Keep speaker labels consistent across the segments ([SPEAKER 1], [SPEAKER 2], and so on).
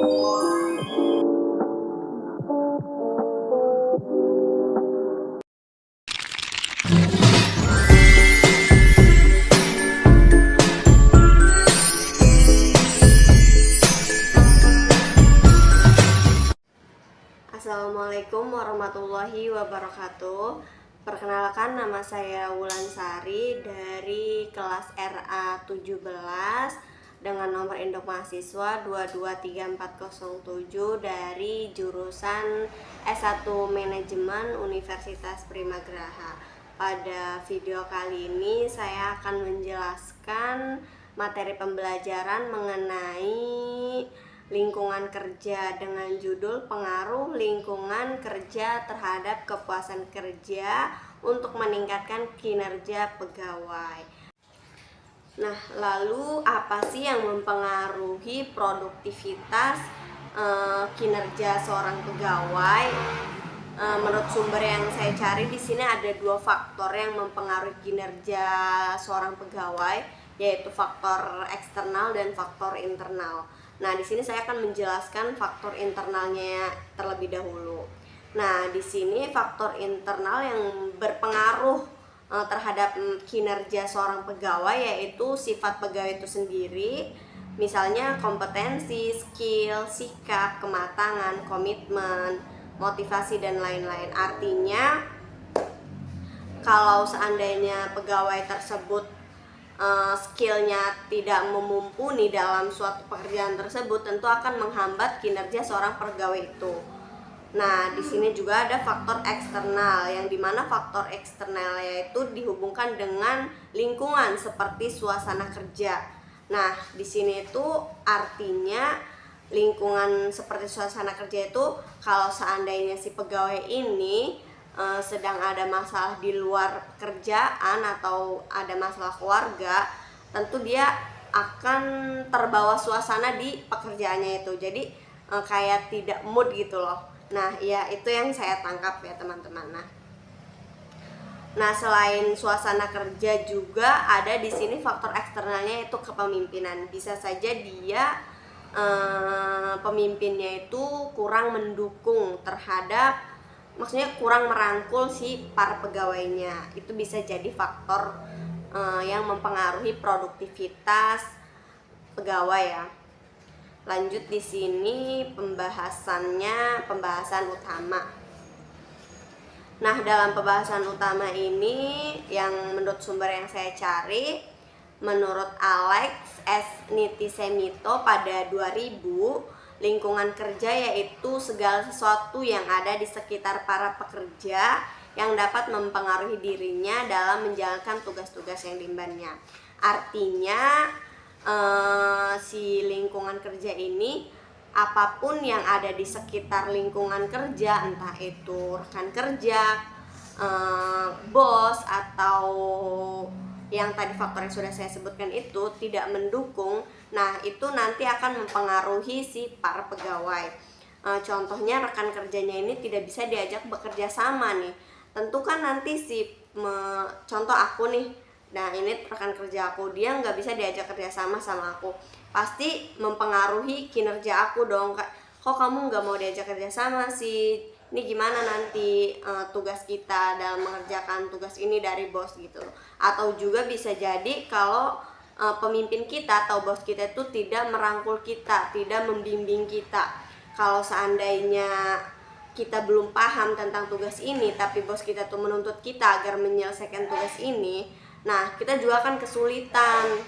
[SPEAKER 1] Assalamualaikum warahmatullahi wabarakatuh. Perkenalkan, nama saya Wulansari dari kelas RA 17 dengan nomor induk mahasiswa 2234407 dari jurusan S1 Manajemen Universitas Primagraha. Pada video kali ini saya akan menjelaskan materi pembelajaran mengenai lingkungan kerja dengan judul pengaruh lingkungan kerja terhadap kepuasan kerja untuk meningkatkan kinerja pegawai. Nah, lalu apa sih yang mempengaruhi produktivitas kinerja seorang pegawai? Menurut sumber yang saya cari di sini ada dua faktor yang mempengaruhi kinerja seorang pegawai, yaitu faktor eksternal dan faktor internal. Nah, di sini saya akan menjelaskan faktor internalnya terlebih dahulu. Nah, di sini faktor internal yang berpengaruh terhadap kinerja seorang pegawai yaitu sifat pegawai itu sendiri, misalnya kompetensi, skill, sikap, kematangan, komitmen, motivasi, dan lain-lain. Artinya, kalau seandainya pegawai tersebut skillnya tidak memumpuni dalam suatu pekerjaan tersebut, tentu akan menghambat kinerja seorang pegawai itu. Nah, di sini juga ada faktor eksternal, yang dimana faktor eksternal yaitu dihubungkan dengan lingkungan seperti suasana kerja. Nah, di sini itu artinya lingkungan seperti suasana kerja itu kalau seandainya si pegawai ini sedang ada masalah di luar kerjaan atau ada masalah keluarga, tentu dia akan terbawa suasana di pekerjaannya itu. Jadi kayak tidak mood gitu loh. Nah, ya itu yang saya tangkap ya teman-teman. Nah, selain suasana kerja juga ada di sini faktor eksternalnya, yaitu kepemimpinan. Bisa saja dia pemimpinnya itu kurang mendukung terhadap, maksudnya kurang merangkul si para pegawainya. Itu bisa jadi faktor yang mempengaruhi produktivitas pegawai ya. Lanjut di sini pembahasan utama. Nah, dalam pembahasan utama ini yang menurut sumber yang saya cari, menurut Alex S. Nitisemito pada 2000, lingkungan kerja yaitu segala sesuatu yang ada di sekitar para pekerja yang dapat mempengaruhi dirinya dalam menjalankan tugas-tugas yang diembannya. Artinya si lingkungan kerja ini, apapun yang ada di sekitar lingkungan kerja, entah itu rekan kerja, bos, atau yang tadi faktor yang sudah saya sebutkan itu tidak mendukung, nah itu nanti akan mempengaruhi si para pegawai. Contohnya rekan kerjanya ini tidak bisa diajak bekerja sama nih. Tentu kan nanti contoh aku nih, nah ini rekan kerja aku, dia nggak bisa diajak kerja sama aku, pasti mempengaruhi kinerja aku dong. Kok kamu nggak mau diajak kerja sama sih? Ini gimana nanti tugas kita dalam mengerjakan tugas ini dari bos gitu. Atau juga bisa jadi kalau pemimpin kita atau bos kita itu tidak merangkul kita, tidak membimbing kita. Kalau seandainya kita belum paham tentang tugas ini, tapi bos kita tuh menuntut kita agar menyelesaikan tugas ini, nah kita juga akan kesulitan.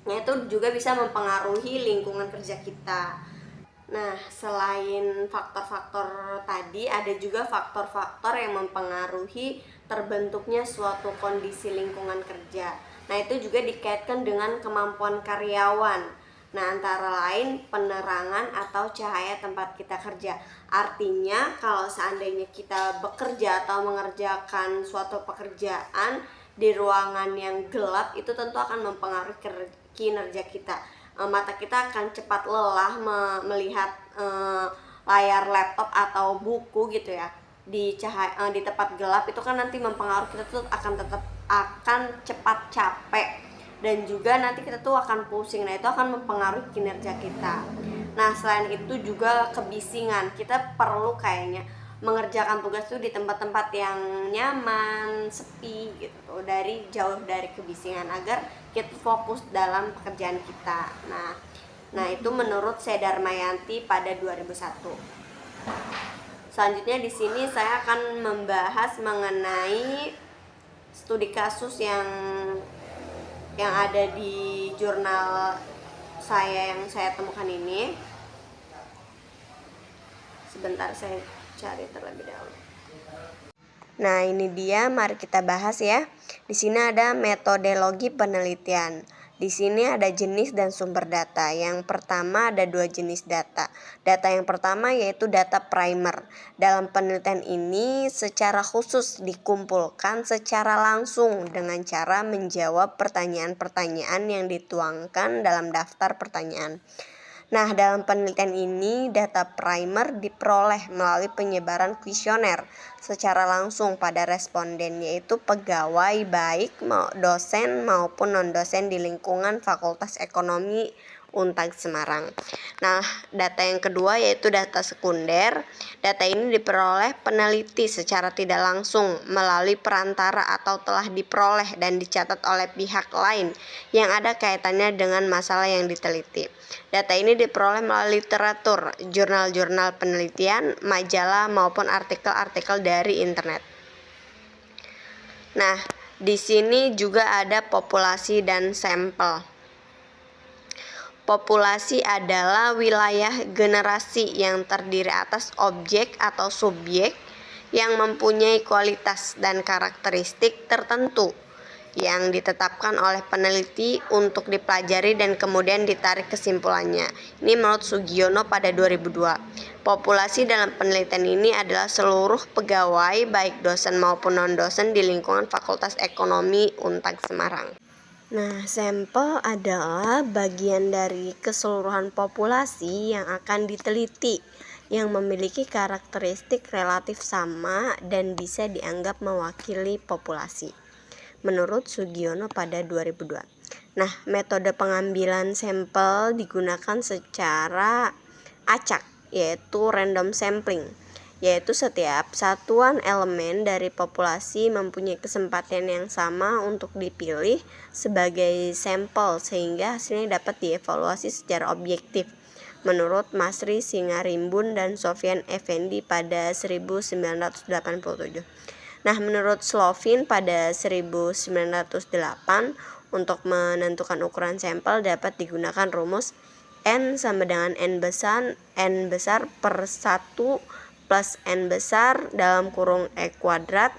[SPEAKER 1] Nah, itu juga bisa mempengaruhi lingkungan kerja kita. Nah, selain faktor-faktor tadi, ada juga faktor-faktor yang mempengaruhi terbentuknya suatu kondisi lingkungan kerja. Nah, itu juga dikaitkan dengan kemampuan karyawan. Nah, antara lain penerangan atau cahaya tempat kita kerja. Artinya, kalau seandainya kita bekerja atau mengerjakan suatu pekerjaan di ruangan yang gelap, itu tentu akan mempengaruhi kinerja kita. Mata kita akan cepat lelah melihat layar laptop atau buku gitu ya di tempat gelap. Itu kan nanti mempengaruhi kita tuh akan cepat capek, dan juga nanti kita tuh akan pusing. Nah, itu akan mempengaruhi kinerja kita. Nah, selain itu juga kebisingan. Kita perlu kayaknya mengerjakan tugas itu di tempat-tempat yang nyaman, sepi gitu, jauh dari kebisingan agar kita fokus dalam pekerjaan kita. Nah itu menurut Sedar Mayanti pada 2001. Selanjutnya di sini saya akan membahas mengenai studi kasus yang ada di jurnal yang saya temukan ini. Sebentar saya cari terlebih dahulu. Nah, ini dia, mari kita bahas ya. Di sini ada metodologi penelitian. Di sini ada jenis dan sumber data. Yang pertama ada 2 jenis data. Data yang pertama yaitu data primer. Dalam penelitian ini secara khusus dikumpulkan secara langsung dengan cara menjawab pertanyaan-pertanyaan yang dituangkan dalam daftar pertanyaan. Nah, dalam penelitian ini data primer diperoleh melalui penyebaran kuesioner secara langsung pada responden, yaitu pegawai baik dosen maupun non-dosen di lingkungan Fakultas Ekonomi Unpad Semarang. Nah, data yang kedua yaitu data sekunder. Data ini diperoleh peneliti secara tidak langsung melalui perantara atau telah diperoleh dan dicatat oleh pihak lain yang ada kaitannya dengan masalah yang diteliti. Data ini diperoleh melalui literatur, jurnal-jurnal penelitian, majalah maupun artikel-artikel dari internet. Nah, di sini juga ada populasi dan sampel. Populasi adalah wilayah generasi yang terdiri atas objek atau subjek yang mempunyai kualitas dan karakteristik tertentu yang ditetapkan oleh peneliti untuk dipelajari dan kemudian ditarik kesimpulannya. Ini menurut Sugiono pada 2002. Populasi dalam penelitian ini adalah seluruh pegawai baik dosen maupun non-dosen di lingkungan Fakultas Ekonomi Unpad Semarang. Nah, sampel adalah bagian dari keseluruhan populasi yang akan diteliti yang memiliki karakteristik relatif sama dan bisa dianggap mewakili populasi. Menurut Sugiono pada 2002. Nah, metode pengambilan sampel digunakan secara acak, yaitu random sampling, yaitu setiap satuan elemen dari populasi mempunyai kesempatan yang sama untuk dipilih sebagai sampel sehingga hasilnya dapat dievaluasi secara objektif. Menurut Masri Singarimbun dan Sofyan Effendi pada 1987. Nah, menurut Slovin pada 1908, untuk menentukan ukuran sampel dapat digunakan rumus N sama dengan N besar per 1 plus N besar dalam kurung E kuadrat.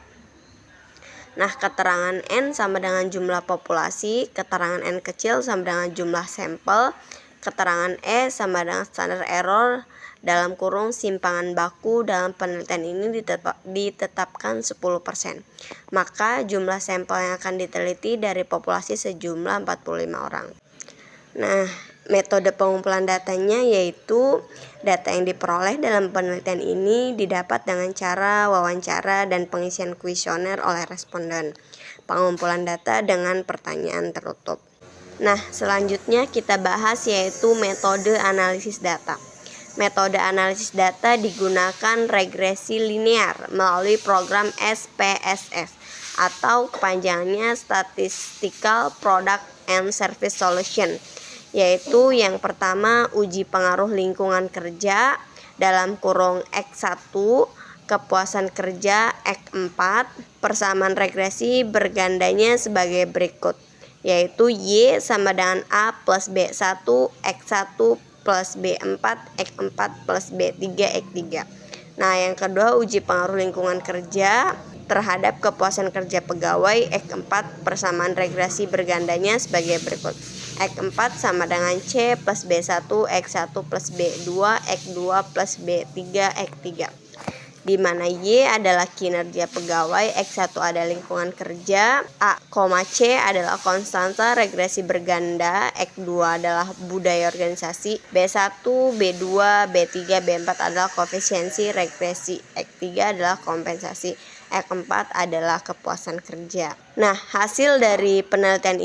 [SPEAKER 1] Nah, keterangan N sama dengan jumlah populasi, keterangan N kecil sama dengan jumlah sampel, keterangan E sama dengan standar error dalam kurung simpangan baku dalam penelitian ini ditetapkan 10%. Maka jumlah sampel yang akan diteliti dari populasi sejumlah 45 orang. Nah, metode pengumpulan datanya yaitu data yang diperoleh dalam penelitian ini didapat dengan cara wawancara dan pengisian kuesioner oleh responden. Pengumpulan data dengan pertanyaan tertutup. Nah, selanjutnya kita bahas yaitu metode analisis data. Metode analisis data digunakan regresi linear melalui program SPSS atau kepanjangannya Statistical Product and Service Solution, yaitu yang pertama uji pengaruh lingkungan kerja dalam kurung X1, kepuasan kerja X4, persamaan regresi bergandanya sebagai berikut, yaitu Y sama dengan A plus B1 X1 plus B4 X4 plus B3 X3. Nah, yang kedua uji pengaruh lingkungan kerja terhadap kepuasan kerja pegawai X4, persamaan regresi bergandanya sebagai berikut. X4 sama dengan C plus B1 X1 plus B2 X2 plus B3 X3, di mana Y adalah kinerja pegawai, X1 adalah lingkungan kerja, A, C adalah konstanta regresi berganda, X2 adalah budaya organisasi, B1, B2, B3, B4 adalah koefisiensi regresi, X3 adalah kompensasi, X4 adalah kepuasan kerja. Nah, hasil dari penelitian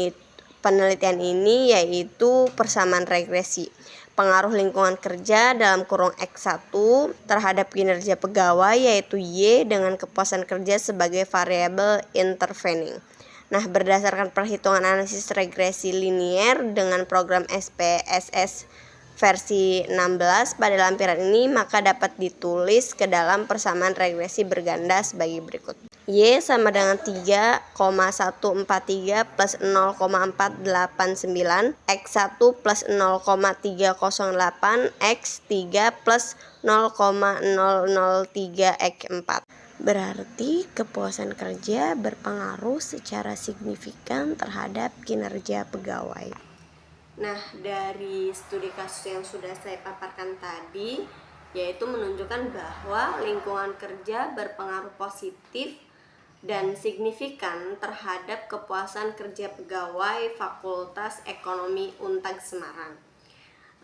[SPEAKER 1] penelitian ini yaitu persamaan regresi. Pengaruh lingkungan kerja dalam kurung X1 terhadap kinerja pegawai yaitu Y dengan kepuasan kerja sebagai variabel intervening. Nah, berdasarkan perhitungan analisis regresi linier dengan program SPSS versi 16 pada lampiran ini, maka dapat ditulis ke dalam persamaan regresi berganda sebagai berikut. Y sama dengan 3,143 plus 0,489 X1 plus 0,308 X3 plus 0,003 X4. Berarti kepuasan kerja berpengaruh secara signifikan terhadap kinerja pegawai. Nah, dari studi kasus yang sudah saya paparkan tadi, yaitu menunjukkan bahwa lingkungan kerja berpengaruh positif dan signifikan terhadap kepuasan kerja pegawai Fakultas Ekonomi Untag Semarang.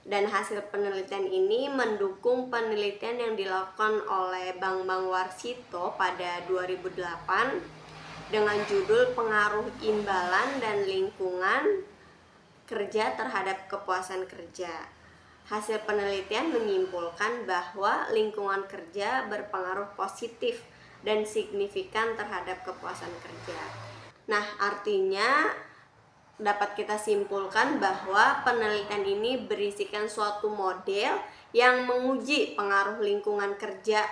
[SPEAKER 1] Dan hasil penelitian ini mendukung penelitian yang dilakukan oleh Bambang Warsito pada 2008 dengan judul Pengaruh Imbalan dan Lingkungan Kerja terhadap Kepuasan Kerja. Hasil penelitian menyimpulkan bahwa lingkungan kerja berpengaruh positif dan signifikan terhadap kepuasan kerja. Nah, artinya dapat kita simpulkan bahwa penelitian ini berisikan suatu model yang menguji pengaruh lingkungan kerja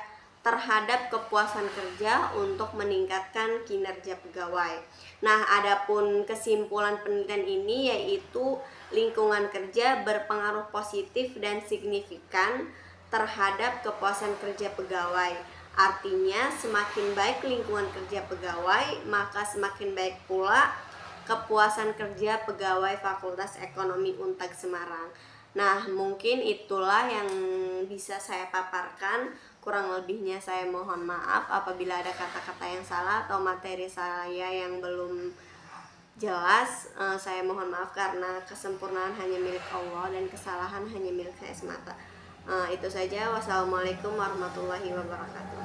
[SPEAKER 1] terhadap kepuasan kerja untuk meningkatkan kinerja pegawai. Nah, adapun kesimpulan penelitian ini yaitu lingkungan kerja berpengaruh positif dan signifikan terhadap kepuasan kerja pegawai. Artinya, semakin baik lingkungan kerja pegawai, maka semakin baik pula kepuasan kerja pegawai Fakultas Ekonomi Untag Semarang. Nah, mungkin itulah yang bisa saya paparkan. Kurang lebihnya saya mohon maaf apabila ada kata-kata yang salah atau materi saya yang belum jelas. Saya mohon maaf karena kesempurnaan hanya milik Allah dan kesalahan hanya milik saya semata. Itu saja. Wassalamualaikum warahmatullahi wabarakatuh.